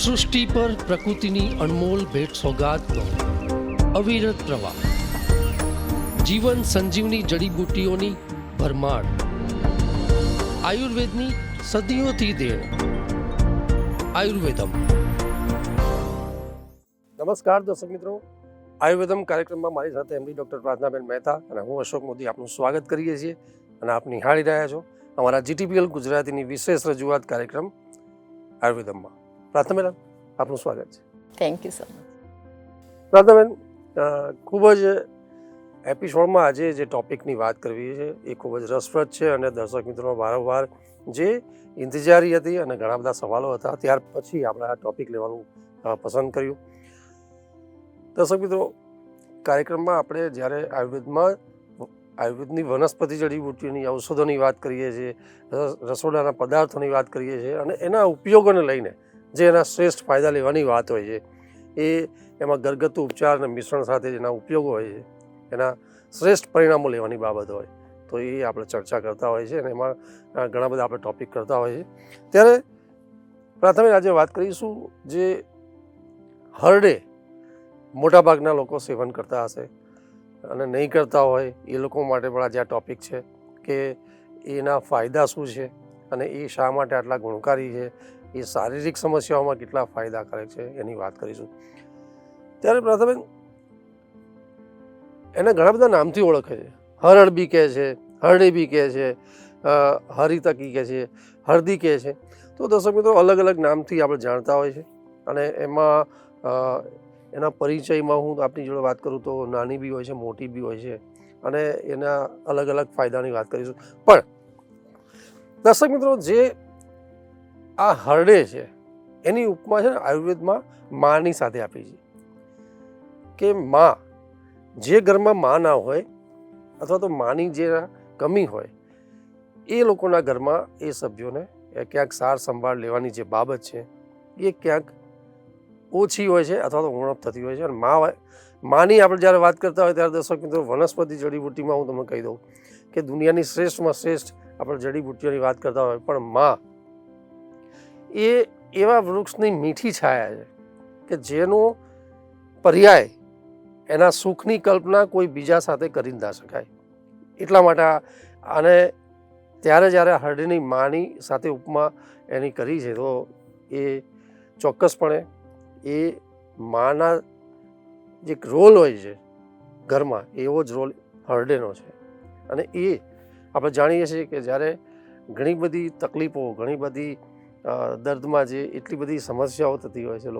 સૃષ્ટિ પર પ્રકૃતિની અનમોલ ભેટ સોગાદનો અવિરત પ્રવાહ, જીવન સંજીવની જડીબુટ્ટીઓની ભરમાર, આયુર્વેદની સદીઓથી દેણ. આયુર્વેદમ. નમસ્કાર દર્શક મિત્રો, આયુર્વેદમ કાર્યક્રમમાં મારી સાથે એમડી ડૉક્ટર પ્રાર્થનાબેન મહેતા અને હું અશોક મોદી આપનું સ્વાગત કરીએ છીએ અને આપ નિહાળી રહ્યા છો અમારા જીટીપીએલ ગુજરાતીની વિશેષ રજૂઆત કાર્યક્રમ આયુર્વેદમમાં. પ્રાર્થનાબેન, આપનું સ્વાગત છે. Thank you so much. પ્રાર્થનાબેન, ખૂબ જ એપિસોડમાં આજે જે ટૉપિકની વાત કરવી છે એ ખૂબ જ રસપ્રદ છે અને દર્શક મિત્રોનો વારંવાર જે ઇંતજારી હતી અને ઘણા બધા સવાલો હતા, ત્યાર પછી આપણે આ ટૉપિક લેવાનું પસંદ કર્યું. દર્શક મિત્રો, કાર્યક્રમમાં આપણે જ્યારે આયુર્વેદની વનસ્પતિ જડીબુટ્ટીઓની ઔષધોની વાત કરીએ છીએ, રસોડાના પદાર્થોની વાત કરીએ છીએ અને એના ઉપયોગોને લઈને જે એના શ્રેષ્ઠ ફાયદા લેવાની વાત હોય છે, એ એમાં ઘરગથ્થુ ઉપચાર અને મિશ્રણ સાથે જેના ઉપયોગો હોય છે, એના શ્રેષ્ઠ પરિણામો લેવાની બાબત હોય તો એ આપણે ચર્ચા કરતા હોય છે અને એમાં ઘણા બધા આપણે ટૉપિક કરતા હોય છે. ત્યારે પ્રાથમિક આજે વાત કરીશું જે હરડે મોટાભાગના લોકો સેવન કરતા હશે અને નહીં કરતા હોય એ લોકો માટે પણ આજે આ ટૉપિક છે કે એના ફાયદા શું છે અને એ શા માટે આટલા ગુણકારી છે, એ શારીરિક સમસ્યાઓમાં કેટલા ફાયદાકારક છે એની વાત કરીશું. ત્યારે પ્રથમ એને ઘણા બધા નામથી ઓળખે છે. હરડ બી કહે છે, હરડે બી કહે છે, હરિતકી કહે છે, હળદી કહે છે. તો દર્શક મિત્રો, અલગ અલગ નામથી આપણે જાણતા હોય છે અને એમાં એના પરિચયમાં હું આપની જોડે વાત કરું તો નાની બી હોય છે, મોટી બી હોય છે અને એના અલગ અલગ ફાયદાની વાત કરીશું. પણ દર્શક મિત્રો, જે આ હરડે છે એની ઉપમા છે ને આયુર્વેદમાં માની સાથે આપી છે કે માં, જે ઘરમાં માં ના હોય અથવા તો માની જે કમી હોય એ લોકોના ઘરમાં એ સભ્યોને ક્યાંક સાર સંભાળ લેવાની જે બાબત છે એ ક્યાંક ઓછી હોય છે અથવા તો ઉણપ થતી હોય છે. અને માની આપણે જ્યારે વાત કરતા હોય ત્યારે દર્શક મિત્રો, વનસ્પતિ જડીબુટ્ટીમાં હું તમને કહી દઉં કે દુનિયાની શ્રેષ્ઠમાં શ્રેષ્ઠ આપણે જડીબુટ્ટીઓની વાત કરતા હોય, પણ માં એ એવા વૃક્ષની મીઠી છાયા છે કે જેનો પર્યાય એના સુખની કલ્પના કોઈ બીજા સાથે કરી ના શકાય. એટલા માટે અને ત્યારે જ્યારે હરડેની માની સાથે ઉપમા એની કરી છે તો એ ચોક્કસપણે એ માના જે રોલ હોય છે ઘરમાં એવો જ રોલ હરડેનો છે. અને એ આપણે જાણીએ છીએ કે જ્યારે ઘણી બધી તકલીફો, ઘણી બધી દર્દમાં જે એટલી બધી સમસ્યાઓ થતી હોય છે,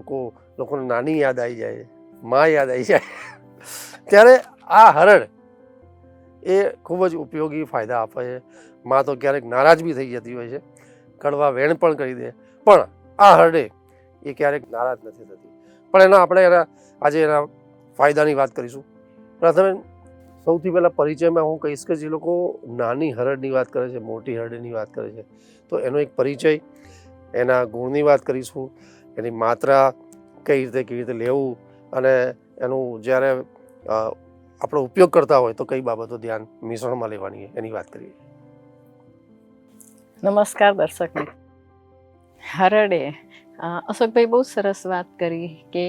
લોકોને નાની યાદ આવી જાય, માં યાદ આવી જાય, ત્યારે આ હરડ એ ખૂબ જ ઉપયોગી ફાયદા આપે છે. માં તો ક્યારેક નારાજ બી થઈ જતી હોય છે, કડવા વેણ પણ કરી દે, પણ આ હરડે એ ક્યારેક નારાજ નથી થતી. પણ આપણે આજે એના ફાયદાની વાત કરીશું. પ્રથમ સૌથી પહેલાં પરિચયમાં હું કહીશ કે જે લોકો નાની હરડની વાત કરે છે, મોટી હરડની વાત કરે છે, તો એનો એક પરિચય, એના ગુણની વાત કરીશું, એની માત્રા કેવી રીતે લેવું અને એનું જ્યારે આપણો ઉપયોગ કરતા હોય તો કઈ બાબતો ધ્યાન મિશ્રણમાં લેવાની એની વાત કરીએ. નમસ્કાર દર્શક મિત્રો. હરડે અશોકભાઈ બહુ સરસ વાત કરી કે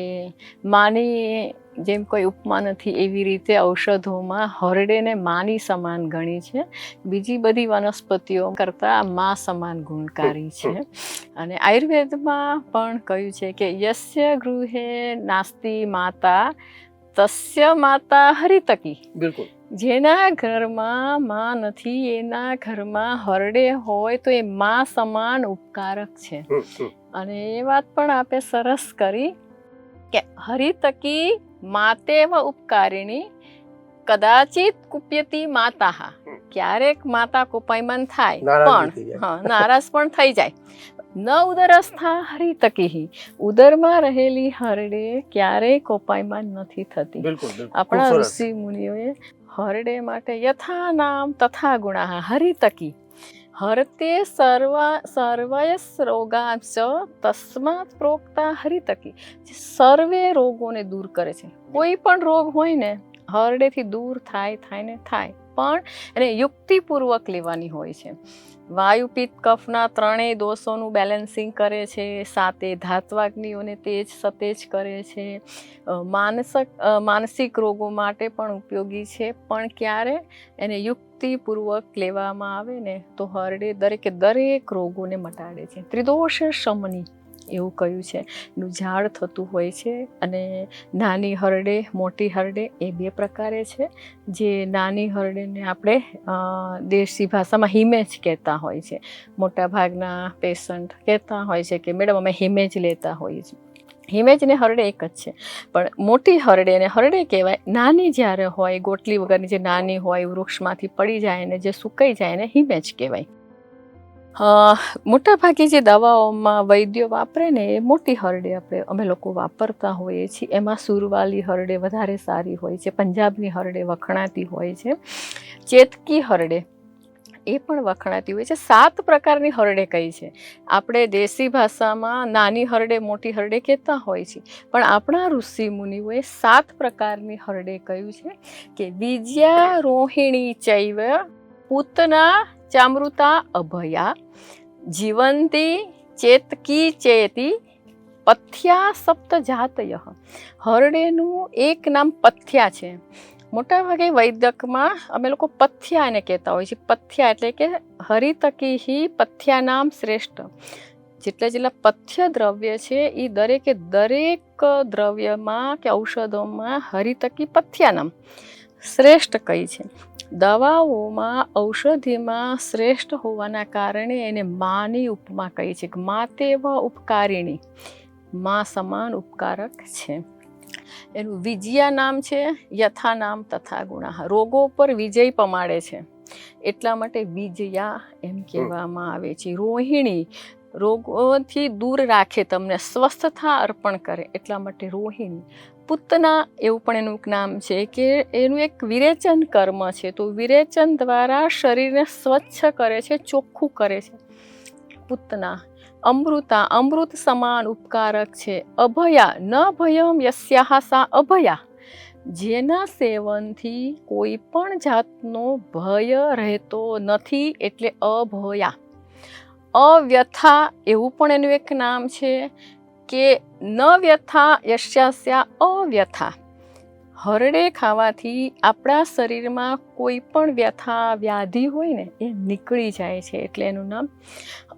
માની જેમ કોઈ ઉપમા નથી એવી રીતે ઔષધોમાં હરડેને માની સમાન ગણી છે. બીજી બધી વનસ્પતિઓ કરતાં મા સમાન ગુણકારી છે. અને આયુર્વેદમાં પણ કહ્યું છે કે યસ્ય ગૃહે નાસ્તિ માતા તસ્ય માતા હરિતકી. બિલકુલ. જેના ઘરમાં માં નથી એના ઘરમાં હરડે હોય તો એ માં સમાન ઉપકારક છે. અને એ વાત પણ આપે સરસ કરી કે હરિતકી માતેવ ઉપકારિણી કદાચિત કુપ્યતી માતા. ક્યારેક માતા કોપાયમાન થાય પણ નારાજ પણ થઈ જાય. ન ઉદરસ્થા હરિતકી, ઉદરમાં રહેલી હરડે ક્યારેય કોપાયમાન નથી થતી. આપણા ઋષિ મુનિઓએ હરડે માટે યથા નામ તથા ગુણા હરિતકી હરતે સર્વયસ રોગાંશ તસ્માત પ્રોક્તા હરિતકી. જે સર્વે રોગોને દૂર કરે છે. કોઈ પણ રોગ હોય ને હરડેથી દૂર થાય ને થાય. પણ એને યુક્તિપૂર્વક લેવાની હોય છે. વાયુ પિત્ત કફના ત્રણેય દોષોનું બેલેન્સિંગ કરે છે, સાતે ધાત્વાગ્નિઓને તેજ સતેજ કરે છે, માનસિક રોગો માટે પણ ઉપયોગી છે. પણ ક્યારે એને યુક્તિપૂર્વક લેવામાં આવે ને તો હરડે દરેક રોગોને મટાડે છે. ત્રિદોષ શમની એવું કહ્યું છે. એનું ઝાડ થતું હોય છે અને નાની હરડે મોટી હરડે એ બે પ્રકારે છે. જે નાની હરડેને આપણે દેશી ભાષામાં હિમેજ કહેતા હોય છે. મોટા ભાગના પેશન્ટ કહેતા હોય છે કે મેડમ અમે હિમેજ લેતા હોઈએ છીએ. હિમેજ ને હરડે એક જ છે, પણ મોટી હરડે ને હરડે કહેવાય. નાની જ્યારે હોય ગોટલી વગરની જે નાની હોય વૃક્ષમાંથી પડી જાય ને જે સુકાઈ જાય ને હિમેજ કહેવાય. મોટા ભાગે જે દવાઓમાં વૈદ્યો વાપરે ને એ મોટી હરડે અમે લોકો વાપરતા હોઈએ છીએ. એમાં સુરવાલી હરડે વધારે સારી હોય છે, પંજાબની હરડે વખણાતી હોય છે, ચેતકી હરડે એ પણ વખણાતી હોય છે. 7 પ્રકારની હરડે કઈ છે. આપણે દેશી ભાષામાં નાની હરડે મોટી હરડે કહેતા હોય છે, પણ આપણા ઋષિ મુનિઓએ 7 પ્રકારની હરડે કહ્યું છે કે વિજયા રોહિણી ચૈવ પૂતના ચામૃતા અભયા જીવંતી ચેતકી ચેતી પથ્યા સપ્ત જાતય. હરડેનું એક નામ પથ્યા છે. મોટાભાગે વૈદકમાં અમે લોકો પથ્યા એને કહેતા હોય છે. પથ્યા એટલે કે હરિતકી પથ્યા નામ શ્રેષ્ઠ. જેટલા પથ્ય દ્રવ્ય છે એ દરેક દ્રવ્યમાં કે ઔષધોમાં હરિતકી પથ્યા નામ શ્રેષ્ઠ કઈ છે. દવાઓમાં ઔષધિમાં શ્રેષ્ઠ હોવાના કારણે એને માની ઉપમા કહી છે કે માતેવ ઉપકારિણી, મા સમાન ઉપકારક છે. એનું વિજયા નામ છે, યથા નામ તથા ગુણા. રોગો પર વિજય પમાડે છે એટલા માટે વિજયા એમ કહેવામાં આવે છે. રોહિણી રોગોથી દૂર રાખે, તમને સ્વસ્થતા અર્પણ કરે એટલા માટે રોહિણી. પૂતના એવું પણ એનું એક નામ છે કે એનું એક વિરેચન કર્મ છે. તો વિરેચન દ્વારા શરીરને સ્વચ્છ કરે છે, ચોખ્ખું કરે છે પૂતના. અમૃતા અમૃત સમાન ઉપકારક છે. અભયા ન ભયમ યસ્યાહ સા અભયા, જેના સેવનથી કોઈ પણ જાતનો ભય રહેતો નથી એટલે અભયા. અવ્યથા એવું પણ એનું એક નામ છે કે ન વ્યથા યસ્યાસ્યા અવ્યથા. હરડે ખાવાથી આપણા શરીરમાં કોઈ પણ વ્યથા વ્યાધિ હોય ને એ નીકળી જાય છે એટલે એનું નામ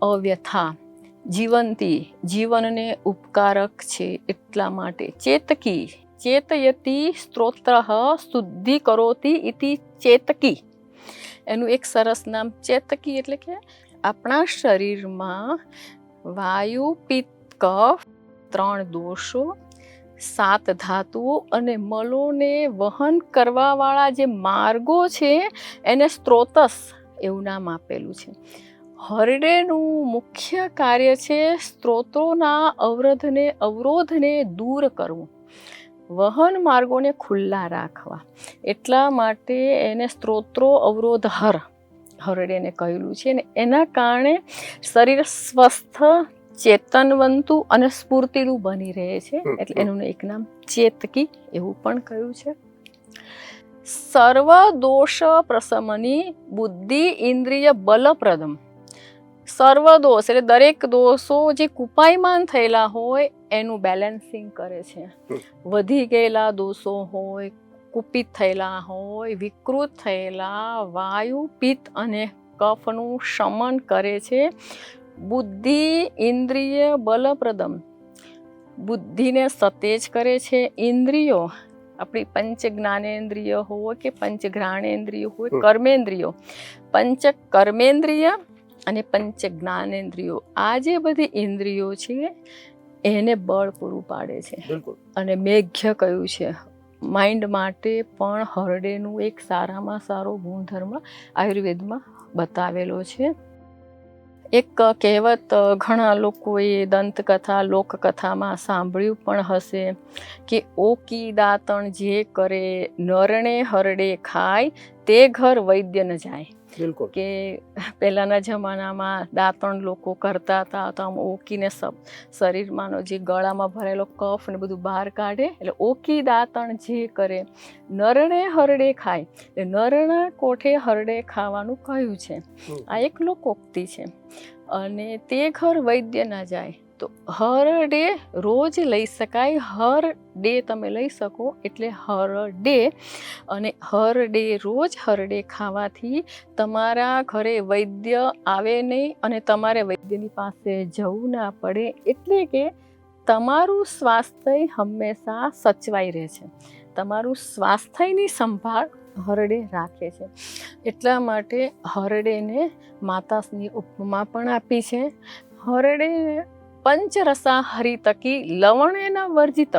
અવ્યથા. જીવંતી જીવનને ઉપકારક છે એટલા માટે. ચેતકી ચેતયતી સ્ત્રોત્ર શુદ્ધિ કરોતી ઇતિ ચેતકી. એનું એક સરસ નામ ચેતકી એટલે કે આપણા શરીરમાં વાયુ પિત્ત કફ 3 દોષો 7 ધાતુઓ અને મલોને વહન કરવાવાળા જે માર્ગો છે એને સ્ત્રોતસ એવું નામ આપેલું છે. હરડેનું મુખ્ય કાર્ય છે સ્ત્રોતોના અવરોધને દૂર કરવું, વહન માર્ગોને ખુલ્લા રાખવા. એટલા માટે એને સ્ત્રોત્રો અવરોધ હરડેને કહેલું છે ને એના કારણે શરીર સ્વસ્થ ચેતનવંતુ અને સ્ફૂર્તિલું બની રહે છે એટલે એનું એક નામ ચેતકી એવું પણ કહ્યું છે. સર્વ દોષ પ્રશમની બુદ્ધિ ઇન્દ્રિય બલપ્રદમ. સર્વ દોષ એટલે દરેક દોષો જે કુપાયમાન થયેલા હોય એનું બેલેન્સિંગ કરે છે. વધી ગયેલા દોષો હોય, કુપિત થયેલા હોય, વિકૃત થયેલા વાયુ પિત્ત અને કફનું શમન કરે છે. બુદ્ધિ ઇન્દ્રિય બલપ્રદમ બુદ્ધિને સતેજ કરે છે. ઇન્દ્રિયો આપણી પંચ જ્ઞાનેન્દ્રિય હોય કે પંચ ઘ્રાણેન્દ્રિય હોય, કર્મેન્દ્રિયો, પંચ કર્મેન્દ્રિય અને પંચ જ્ઞાનેન્દ્રિયો, આ જે બધી ઇન્દ્રિયો છે એને બળ પૂરું પાડે છે. અને મેઘ્ય કયું છે માઇન્ડ માટે પણ હરડેનું એક સારામાં સારો ગુણધર્મ આયુર્વેદમાં બતાવેલો છે. એક કહેવત ઘણા લોકોએ દંતકથા લોકકથામાં સાંભળ્યું પણ હશે કે ઓકી દાંતણ જે કરે નરણે હરડે ખાય તે ઘર વૈદ્ય ન જાય. બિલકુલ. કે પહેલાંના જમાનામાં દાંતણ લોકો કરતા હતા તો આમ ઓકીને શરીરમાંનો જે ગળામાં ભરેલો કફ ને બધું બહાર કાઢે, એટલે ઓકી દાંતણ જે કરે નરણે હરડે ખાય, એટલે નરના કોઠે હરડે ખાવાનું કહ્યું છે. આ એક લોકોક્તિ છે. અને તે ઘર વૈદ્ય ના જાય, તો હરડે રોજ લઈ શકાય, હર ડે તમે લઈ શકો એટલે હરડે. અને હરડે રોજ હરડે ખાવાથી તમારા ઘરે વૈદ્ય આવે નહીં અને તમારે વૈદ્યની પાસે જવું ના પડે, એટલે કે તમારું સ્વાસ્થ્ય હંમેશા સચવાઈ રહે છે. તમારું સ્વાસ્થ્યની સંભાળ હરડે રાખે છે. એટલા માટે હરડેને માતાની ઉપમા પણ આપી છે. હરડે પંચરસા હરિતકી લવણેન વર્જિત.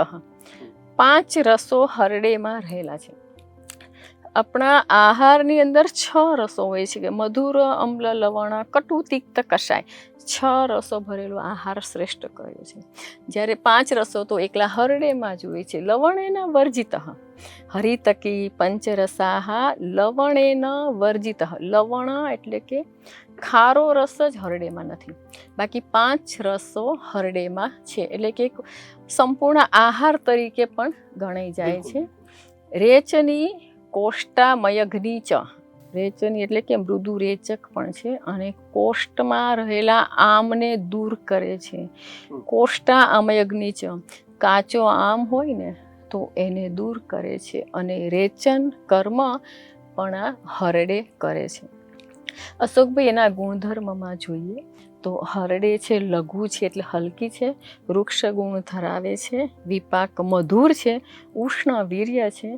5 રસો હરડેમાં રહેલા છે. આપણા આહારની અંદર 6 રસો હોય છે, કે મધુર, અમ્લ, લવણ, કટુ, તિક્ત, કષાય. 6 રસો ભરેલો આહાર શ્રેષ્ઠ કહ્યો છે. જ્યારે 5 રસો તો એકલા હરડેમાં જ હોય છે. લવણેન વર્જિત હરિતકી પંચરસાહ લવણેન વર્જિત. લવણ એટલે કે ખારો રસ જ હરડેમાં નથી, બાકી 5 રસો હરડેમાં છે, એટલે કે સંપૂર્ણ આહાર તરીકે પણ ગણાઈ જાય છે. રેચની કોષ્ટામયગ્નિ ચ. રેચની એટલે કે મૃદુ રેચક પણ છે, અને કોષ્ટમાં રહેલા આમને દૂર કરે છે. કોષ્ટા અમયગ્નિ ચ. કાચો આમ હોય ને તો એને દૂર કરે છે. અને રેચન કર્મ પણ આ હરડે કરે છે. અશોકભાઈ, એના ગુણધર્મમાં જોઈએ તો હરડે છે લઘુ છે એટલે હલકી છે, વૃક્ષ ગુણ ધરાવે છે, વિપાક મધુર છે, ઉષ્ણ વીર્ય છે,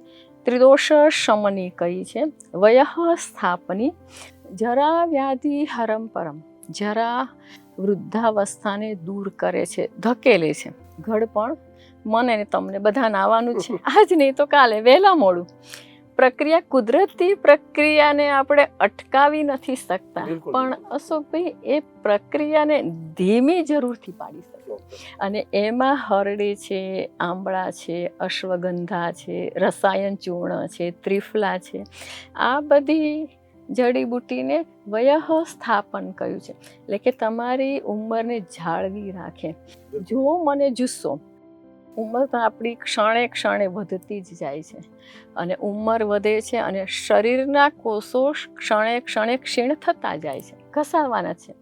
ત્રિદોષ શમની કઈ છે, વયઃ સ્થાપની, જરા વ્યાધિ હરમ પરમ. જરા વૃદ્ધાવસ્થાને દૂર કરે છે, ધકેલે છે. ઘડપણ મને ને તમને બધાને આવવાનું છે, આજ નહીં તો કાલે, વહેલા મોડું. પ્રક્રિયા, કુદરતી પ્રક્રિયાને આપણે અટકાવી નથી શકતા, પણ અશોકભાઈ એ પ્રક્રિયાને ધીમી જરૂરથી પાડી શકે. અને એમાં હરડે છે, આંબળા છે, અશ્વગંધા છે, રસાયણ ચૂર્ણ છે, ત્રિફલા છે, આ બધી જડીબુટીને વયઃ સ્થાપન કહ્યું છે, એટલે કે તમારી ઉંમરને જાળવી રાખે. જો મને જુસ્સો, ઉંમર તો આપણી ક્ષણે ક્ષણે વધતી જ જાય છે, અને ઉંમર વધે છે અને શરીરના કોષો ક્ષણે ક્ષણે ક્ષીણ થતા જાય છે, ઘસાવાના છે.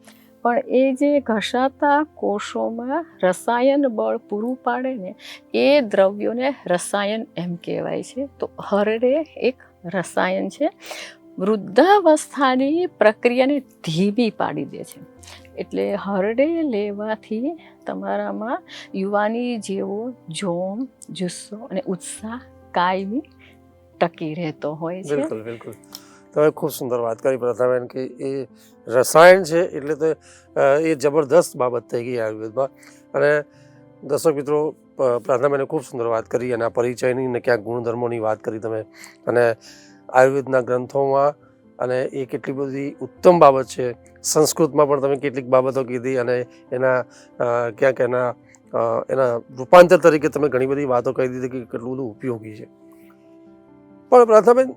પણ એ જે ઘસાતા કોષોમાં રસાયણ બળ પૂરું પાડે ને, એ દ્રવ્યોને રસાયણ એમ કહેવાય છે. તો હરડે એક રસાયણ છે, વૃદ્ધાવસ્થાની પ્રક્રિયાને ધીમી પાડી દે છે. એટલે હરડે લેવાથી તમારામાં યુવાની જેવો જોમ, જુસ્સો અને ઉત્સાહ કાયમી ટકી રહેતો હોય છે. બિલકુલ બિલકુલ. તમે ખૂબ સુંદર વાત કરી પ્રથાબેન, કે એ રસાયણ છે એટલે તો એ જબરદસ્ત બાબત થઈ ગઈ આયુર્વેદમાં. અને દર્શક મિત્રો, પ્રથાબેને ખૂબ સુંદર વાત કરી, અને આ પરિચયની ને ક્યાંક ગુણધર્મોની વાત કરી તમે, અને આયુર્વેદના ગ્રંથોમાં, અને એ કેટલી બધી ઉત્તમ બાબત છે. સંસ્કૃતમાં પણ તમે કેટલીક બાબતો કીધી, અને એના ક્યાંક એના રૂપાંતર તરીકે તમે ઘણી બધી વાતો કહી દીધી કે કેટલું બધું ઉપયોગી છે. પણ પ્રથાબેન,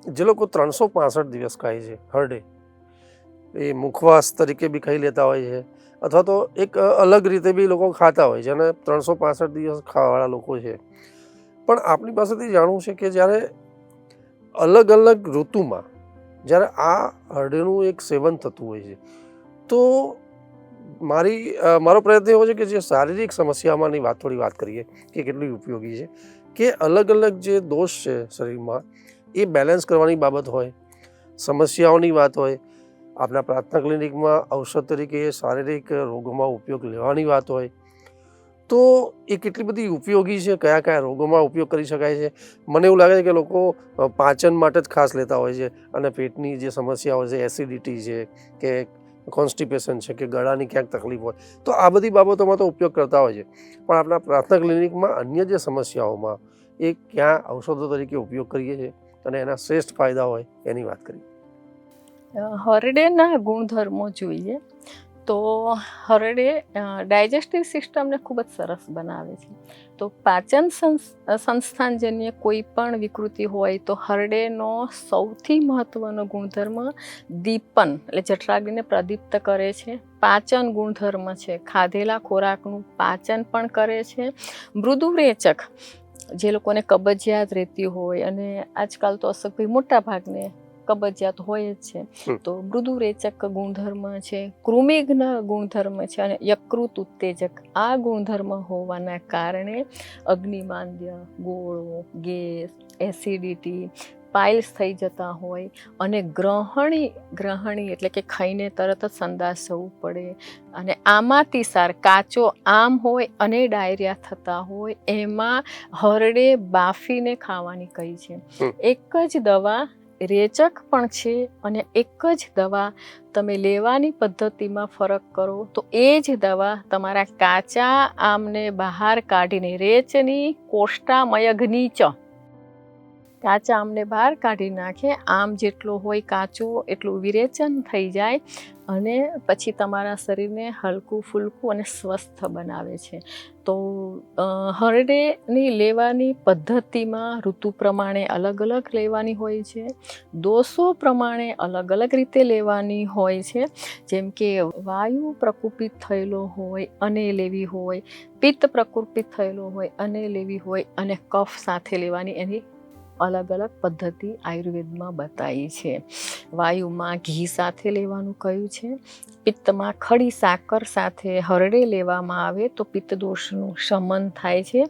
જે લોકો 365 દિવસ ખાય છે હરડે, એ મુખવાસ તરીકે બી ખાઈ લેતા હોય છે, અથવા તો એક અલગ રીતે બી લોકો ખાતા હોય છે, અને 365 દિવસ ખાવાવાળા લોકો છે. પણ આપણી પાસેથી જાણવું છે કે જ્યારે અલગ અલગ ઋતુમાં જ્યારે આ હરડેનું એક સેવન થતું હોય છે, તો મારો પ્રયત્ન એવો છે કે જે શારીરિક સમસ્યામાંની થોડી વાત કરીએ કે કેટલી ઉપયોગી છે, કે અલગ અલગ જે દોષ છે શરીરમાં, એ બેલેન્સ કરવાની બાબત હોય, સમસ્યાઓની વાત હોય, આપણા પ્રાર્થના ક્લિનિકમાં ઔષધ તરીકે શારીરિક રોગોમાં ઉપયોગ લેવાની વાત હોય, તો એ કેટલી બધી ઉપયોગી છે, કયા કયા રોગોમાં ઉપયોગ કરી શકાય છે. મને એવું લાગે છે કે લોકો પાચન માટે જ ખાસ લેતા હોય છે, અને પેટની જે સમસ્યાઓ છે, એસિડિટી છે કે કોન્સ્ટિપેશન છે કે ગળાની ક્યાંક તકલીફ હોય, તો આ બધી બાબતોમાં તો ઉપયોગ કરતા હોય છે. પણ આપણા પ્રાર્થના ક્લિનિકમાં અન્ય જે સમસ્યાઓમાં એ ક્યાં ઔષધો તરીકે ઉપયોગ કરીએ છીએ, અને એના શ્રેષ્ઠ ફાયદા હોય એની વાત કરીએ. હરડેના ગુણધર્મો જોઈએ તો હરડે ડાયજેસ્ટિવ સિસ્ટમને ખૂબ જ સરસ બનાવે છે. તો પાચન સંસ્થાનજન્ય કોઈ પણ વિકૃતિ હોય તો હરડેનો સૌથી મહત્વનો ગુણધર્મ દીપન એટલે જઠરાગ્નિને પ્રદીપ્ત કરે છે. પાચન ગુણધર્મ છે, ખાધેલા ખોરાકનું પાચન પણ કરે છે. મૃદુરેચક, જે લોકોને કબજિયાત રહેતી હોય, અને આજકાલ તો અશોકભાઈ મોટા ભાગને કબજિયાત હોય જ છે, તો મૃદુરેચક ગુણધર્મ છે. કૃમિઘ્ન ગુણધર્મ છે અને યકૃત ઉત્તેજક આ ગુણધર્મ હોવાના કારણે અગ્નિમાંદ્ય, ગોળો, ગેસ, એસિડિટી, પાઇલ્સ થઈ જતા હોય, અને ગ્રહણી એટલે કે ખાઈને તરત જ સંડાસ જવું પડે, અને આમાતિસાર કાચો આમ હોય અને ડાયરિયા થતા હોય, એમાં હરડે બાફીને ખાવાની કહી છે. એક જ દવા રેચક પણ છે, અને એક જ દવા તમે લેવાની પદ્ધતિમાં ફરક કરો તો એ જ દવા તમારા કાચા આમને બહાર કાઢીને, રેચની કોષ્ટામયગ્નિ ચ, કાચા આમને બહાર કાઢી નાખે, આમ જેટલો હોય કાચો એટલું વિરેચન થઈ જાય, અને પછી તમારા શરીરને હલકું ફૂલકું અને સ્વસ્થ બનાવે છે. તો હરડેની લેવાની પદ્ધતિમાં ઋતુ પ્રમાણે અલગ અલગ લેવાની હોય છે, દોષો પ્રમાણે અલગ અલગ રીતે લેવાની હોય છે. જેમ કે વાયુ પ્રકુપિત થયેલો હોય અને લેવી હોય, પિત્ત પ્રકુપિત થયેલો હોય અને લેવી હોય, અને કફ સાથે લેવાની એની અલગ અલગ પદ્ધતિ આયુર્વેદમાં બતાવી છે. વાયુમાં ઘી સાથે લેવાનું કહ્યું છે. પિત્તમાં ખડી સાકર સાથે હરડે લેવામાં આવે તો પિત્ત દોષનું શમન થાય છે,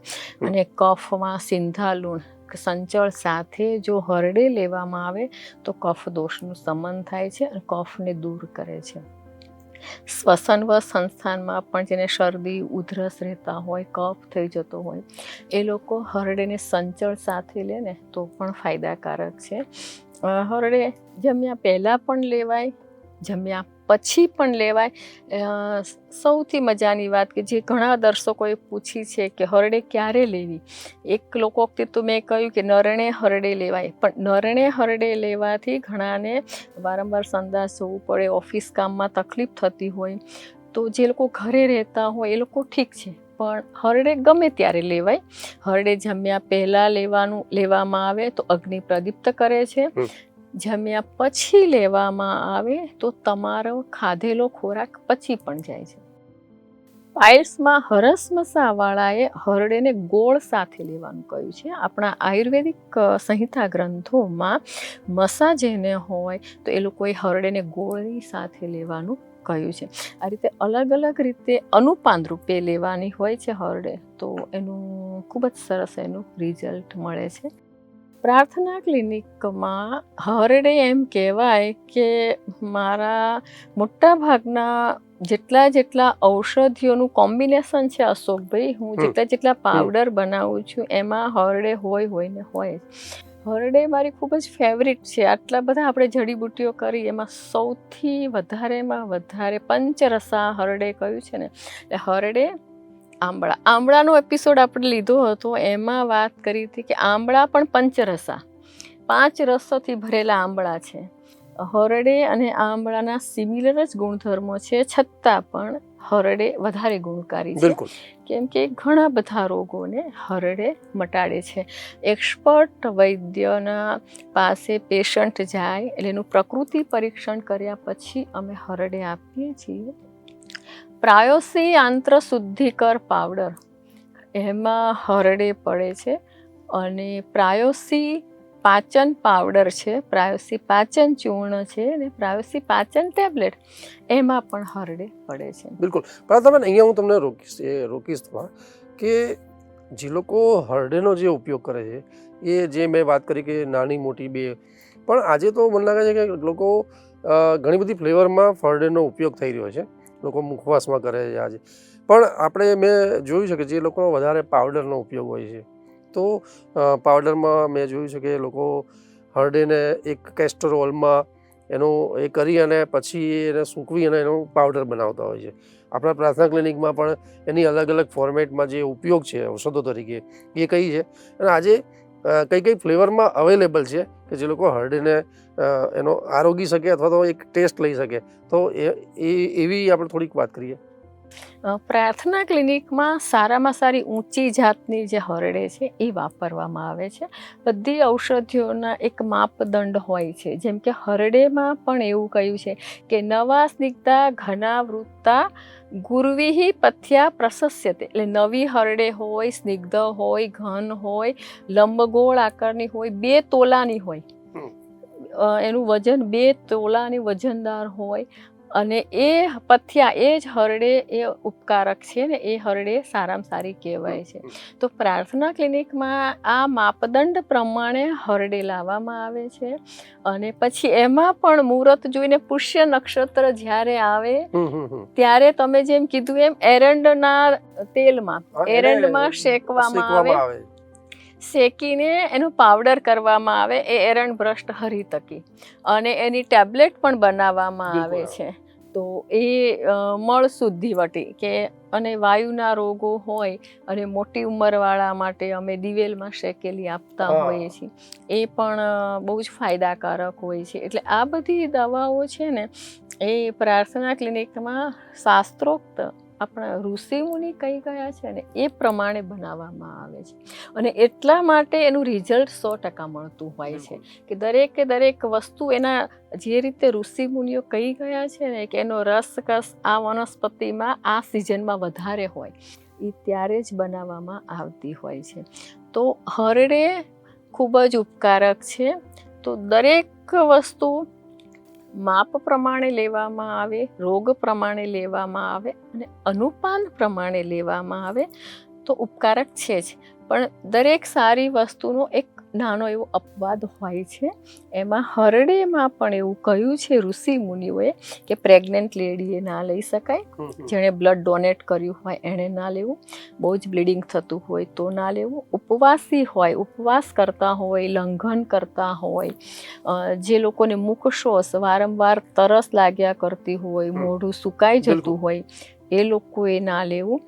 અને કફમાં સિંધાલુણ સંચળ સાથે જો હરડે લેવામાં આવે તો કફ દોષનું શમન થાય છે અને કફને દૂર કરે છે. શ્વસન સંસ્થાનમાં પણ જેને શરદી ઉધરસ રહેતા હોય, કફ થઈ જતો હોય, એ લોકો હરડેને સંચળ સાથે લે ને તો પણ ફાયદાકારક છે. હરડે જમ્યા પહેલાં પણ લેવાય, જમ્યા પછી પણ લેવાય. સૌથી મજાની વાત કે જે ઘણા દર્શકોએ પૂછી છે કે હરડે ક્યારે લેવી, એક લોકો વખતે તો મેં કહ્યું કે નરણે હરડે લેવાય, પણ નરણે હરડે લેવાથી ઘણાને વારંવાર સંડાસ જવું પડે, ઓફિસ કામમાં તકલીફ થતી હોય, તો જે લોકો ઘરે રહેતા હોય એ લોકો ઠીક છે, પણ હરડે ગમે ત્યારે લેવાય. હરડે જમ્યા પહેલાં લેવામાં આવે તો અગ્નિ પ્રદીપ્ત કરે છે. જમ્યા પછી લેવામાં આવે તો તમારો ખાધેલો ખોરાક પચી પણ જાય છે. પાઇલ્સમાં હરસમસાવાળાએ હરડેને ગોળ સાથે લેવાનું કહ્યું છે. આપણા આયુર્વેદિક સંહિતા ગ્રંથોમાં મસા જેને હોય તો એ લોકોએ હરડેને ગોળની સાથે લેવાનું કહ્યું છે. આ રીતે અલગ અલગ રીતે અનુપાન રૂપે લેવાની હોય છે હરડે, તો એનું ખૂબ જ સરસ એનું રિઝલ્ટ મળે છે. પ્રાર્થના ક્લિનિકમાં હરડે એમ કહેવાય કે મારા મોટા ભાગના જેટલા ઔષધિઓનું કોમ્બિનેશન છે અશોકભાઈ, હું જેટલા પાવડર બનાવું છું એમાં હરડે હોય. હરડે મારી ખૂબ જ ફેવરિટ છે. આટલા બધા આપણે જડીબુટ્ટીઓ કરી, એમાં સૌથી વધારે પંચરસા હરડે કહ્યું છે ને, એટલે હરડે, આંબળાનો એપિસોડ આપણે લીધો હતો, એમાં વાત કરી હતી કે આંબળા પણ પંચરસા, 5 રસોથી ભરેલા આંબળા છે. હરડે અને આંબળાના સિમિલર જ ગુણધર્મો છે, છતાં પણ હરડે વધારે ગુણકારી છે, કેમ કે ઘણા બધા રોગોને હરડે મટાડે છે. એક્સપર્ટ વૈદ્યના પાસે પેશન્ટ જાય એટલે એનું પ્રકૃતિ પરીક્ષણ કર્યા પછી અમે હરડે આપીએ છીએ. પ્રાયોસી આંત્ર શુદ્ધિકર પાવડર, એમાં હરડે પડે છે, અને પ્રાયોસી પાચન પાવડર છે, પ્રાયોસી પાચન ચૂર્ણ છે, અને પ્રાયોસી પાચન ટેબ્લેટ, એમાં પણ હરડે પડે છે. બિલકુલ. પણ અહીંયા હું તમને રોકીશ કે જે લોકો હરડેનો જે ઉપયોગ કરે છે, એ જે મેં વાત કરી કે નાની મોટી બે, પણ આજે તો મને લાગે છે કે લોકો ઘણી બધી ફ્લેવરમાં હરડેનો ઉપયોગ થઈ રહ્યો છે. લોકો મુખવાસમાં કરે છે આજે, પણ મેં જોયું છે કે જે લોકો વધારે પાવડરનો ઉપયોગ હોય છે, તો પાવડરમાં મેં જોયું છે કે લોકો હરડેને એક કેસ્ટર ઓઇલમાં એનું એ કરી અને પછી એને સૂકવી અને એનો પાવડર બનાવતા હોય છે. આપણા પ્રાર્થના ક્લિનિકમાં પણ એની અલગ અલગ ફોર્મેટમાં જે ઉપયોગ છે ઔષધો તરીકે એ કઈ છે. અને આજે કઈ કઈ ફ્લેવરમાં અવેલેબલ છે કે જે લોકો હરડેને એનો આરોગી શકે અથવા તો એક ટેસ્ટ લઈ શકે, તો એવી આપણે થોડીક વાત કરીએ. પ્રાર્થના ક્લિનિકમાં સારામાં સારી ઊંચી જાતની જે હરડે છે એ વાપરવામાં આવે છે. બધી ઔષધિઓના એક માપદંડ હોય છે. જેમ કે હરડેમાં પણ એવું કહ્યું છે કે નવા સ્નિગ્ધા ઘના વૃત્તા ગુર્વિહી પથ્યા પ્રશસ્યતે, એટલે નવી હરડે હોય, સ્નિગ્ધ હોય, ઘન હોય, લંબગોળ આકારની હોય, 2 તોલાની હોય, એનું વજન 2 તોલાની વજનદાર હોય, અને એ પથ્યા એ જ હરડે એ ઉપકારક છે ને એ હરડે સારામાં સારી કહેવાય છે. તો પ્રાર્થના ક્લિનિકમાં આ માપદંડ પ્રમાણે હરડે લાવવામાં આવે છે. અને પછી એમાં પણ મુહૂર્ત જોઈને પુષ્ય નક્ષત્ર જ્યારે આવે ત્યારે તમે જેમ કીધું એમ એરંડના તેલમાં એરંડમાં શેકવામાં આવે, શેકીને એનું પાવડર કરવામાં આવે, એ એરંડ ભ્રષ્ટ હરિતકી, અને એની ટેબ્લેટ પણ બનાવવામાં આવે છે. તો એ મળ શુદ્ધિ વટી કે અને વાયુના રોગો હોય અને મોટી ઉંમરવાળા માટે અમે દિવેલમાં શેકેલી આપતા હોઈએ છીએ, એ પણ બહુ જ ફાયદાકારક હોય છે. એટલે આ બધી દવાઓ છે ને એ પ્રાર્થના ક્લિનિકમાં શાસ્ત્રોક્ત આપણા ઋષિમુનિ કહી ગયા છે ને એ પ્રમાણે બનાવવામાં આવે છે. અને એટલા માટે એનું રિઝલ્ટ 100% મળતું હોય છે કે દરેક વસ્તુ એના જે રીતે ઋષિમુનિઓ કહી ગયા છે ને કે એનો રસકસ આ વનસ્પતિમાં આ સિઝનમાં વધારે હોય એ ત્યારે જ બનાવવામાં આવતી હોય છે. તો હરડે ખૂબ જ ઉપકારક છે. તો દરેક વસ્તુ માપ પ્રમાણે લેવામાં આવે, રોગ પ્રમાણે લેવામાં આવે અને અનુપાન પ્રમાણે લેવામાં આવે તો ઉપકારક છે જ. પણ દરેક સારી વસ્તુનો એક નાનો એવો અપવાદ હોય છે. એમાં હરડેમાં પણ એવું કહ્યું છે ઋષિ મુનિઓએ કે પ્રેગ્નન્ટ લેડીએ ના લઈ શકાય, જેણે બ્લડ ડોનેટ કર્યું હોય એણે ના લેવું, બહુ જ બ્લીડિંગ થતું હોય તો ના લેવું, ઉપવાસી હોય, ઉપવાસ કરતા હોય, લંઘન કરતા હોય, જે લોકોને મુખશોષ વારંવાર તરસ લાગ્યા કરતી હોય, મોઢું સુકાઈ જતું હોય, એ લોકોએ ના લેવું.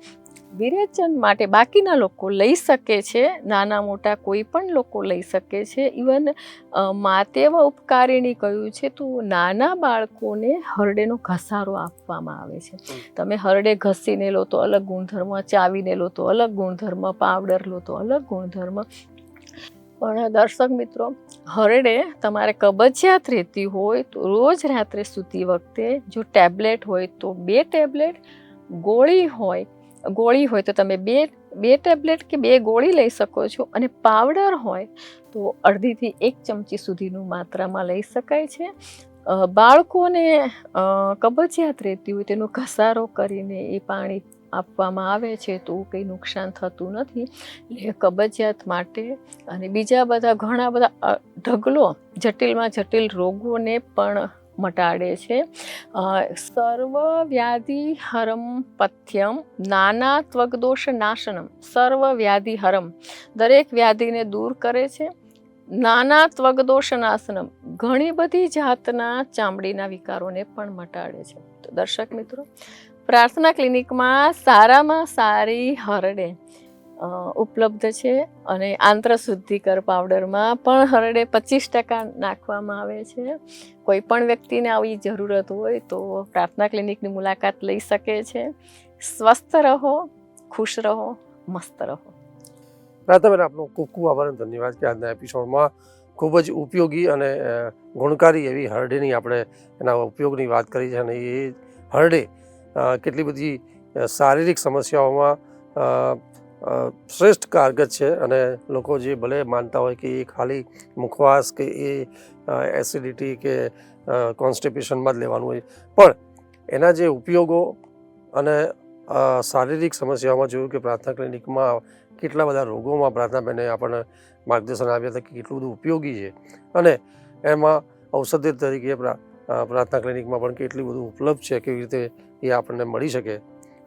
વિરેચન માટે બાકીના લોકો લઈ શકે છે, નાના મોટા કોઈ પણ લોકો લઈ શકે છે. ઇવન માતેવ ઉપકારિણી કહ્યું છે તો નાના બાળકોને હરડેનો ઘસારો આપવામાં આવે છે. તમે હરડે ઘસીને લો તો અલગ ગુણધર્મ, ચાવીને લો તો અલગ ગુણધર્મ, પાવડર લો તો અલગ ગુણધર્મ. પણ દર્શક મિત્રો, હરડે તમારે કબજિયાત રહેતી હોય તો રોજ રાત્રે સૂતી વખતે જો ટેબ્લેટ હોય તો 2 ટેબ્લેટ, ગોળી હોય તો તમે બે ટેબ્લેટ કે 2 ગોળી લઈ શકો છો, અને પાવડર હોય તો અડધીથી 1 ચમચી સુધીનું માત્રામાં લઈ શકાય છે. બાળકોને કબજિયાત રહેતી હોય તેનો ઘસારો કરીને એ પાણી આપવામાં આવે છે તો કંઈ નુકસાન થતું નથી. એટલે કબજિયાત માટે અને બીજા બધા ઘણા બધા ઢગલો જટિલમાં જટિલ રોગોને પણ મટાડે છે. સર્વ વ્યાધિ હરમ પથ્યમ નાના ત્વગદોષ નાશનમ, સર્વ વ્યાધિ હરમ, દરેક વ્યાધિને દૂર કરે છે. નાના ત્વગદોષ નાશનમ, ઘણી બધી જાતના ચામડીના વિકારોને પણ મટાડે છે. તો દર્શક મિત્રો, પ્રાર્થના ક્લિનિકમાં સારામાં સારી હરડે ઉપલબ્ધ છે. અને આંત્ર શુદ્ધિકર પાવડરમાં પણ હરડે 25% નાખવામાં આવે છે. કોઈ પણ વ્યક્તિને આવી જરૂરત હોય તો પ્રાર્થના ક્લિનિકની મુલાકાત લઈ શકે છે. સ્વસ્થ રહો, ખુશ રહો, મસ્ત રહો. પ્રાર્થનાબેન, આપનો ખૂબ ખૂબ આભાર અને ધન્યવાદ કે આજના એપિસોડમાં ખૂબ જ ઉપયોગી અને ગુણકારી એવી હરડેની આપણે એના ઉપયોગની વાત કરી છે. અને એ હરડે કેટલી બધી શારીરિક સમસ્યાઓમાં શ્રેષ્ઠ કારગર છે. અને લોકો જે ભલે માનતા હોય કે એ ખાલી મુખવાસ કે એ એસિડિટી કે કોન્સ્ટિપેશનમાં જ લેવાનું હોય, પણ એના જે ઉપયોગો અને શારીરિક સમસ્યાઓમાં જોયું કે પ્રાર્થના ક્લિનિકમાં કેટલા બધા રોગોમાં પ્રાર્થનાબેને આપણને માર્ગદર્શન આપ્યા હતા કે કેટલું બધું ઉપયોગી છે. અને એમાં ઔષધિ તરીકે પ્રાર્થના ક્લિનિકમાં પણ કેટલું બધું ઉપલબ્ધ છે, કેવી રીતે એ આપણને મળી શકે,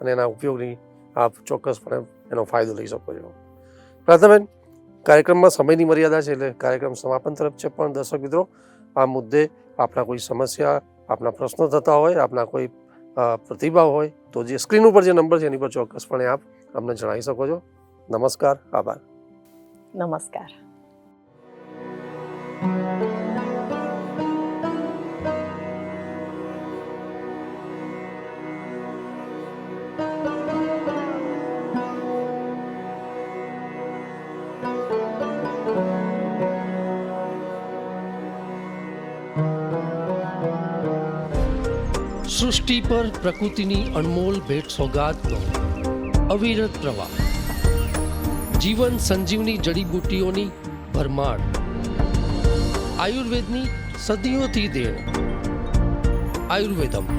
અને એના ઉપયોગની આપ ચોક્કસપણે એનો ફાયદો લઈ શકો છો. પ્રાર્થનાબેન, કાર્યક્રમમાં સમયની મર્યાદા છે એટલે કાર્યક્રમ સમાપન તરફ છે. પણ દર્શક મિત્રો, આ મુદ્દે આપના કોઈ સમસ્યા, આપના પ્રશ્નો થતા હોય, આપના કોઈ પ્રતિભાવ હોય તો જે સ્ક્રીન ઉપર જે નંબર છે એની પર ચોક્કસપણે આપ અમને જણાવી શકો છો. નમસ્કાર, આભાર. નમસ્કાર. સૃષ્ટિ પર પ્રકૃતિની અનમોલ ભેટ સોગાદનો અવિરત પ્રવાહ, જીવન સંજીવની જડીબુટ્ટીઓની ભરમાર, આયુર્વેદની સદીઓથી દેણ. આયુર્વેદમ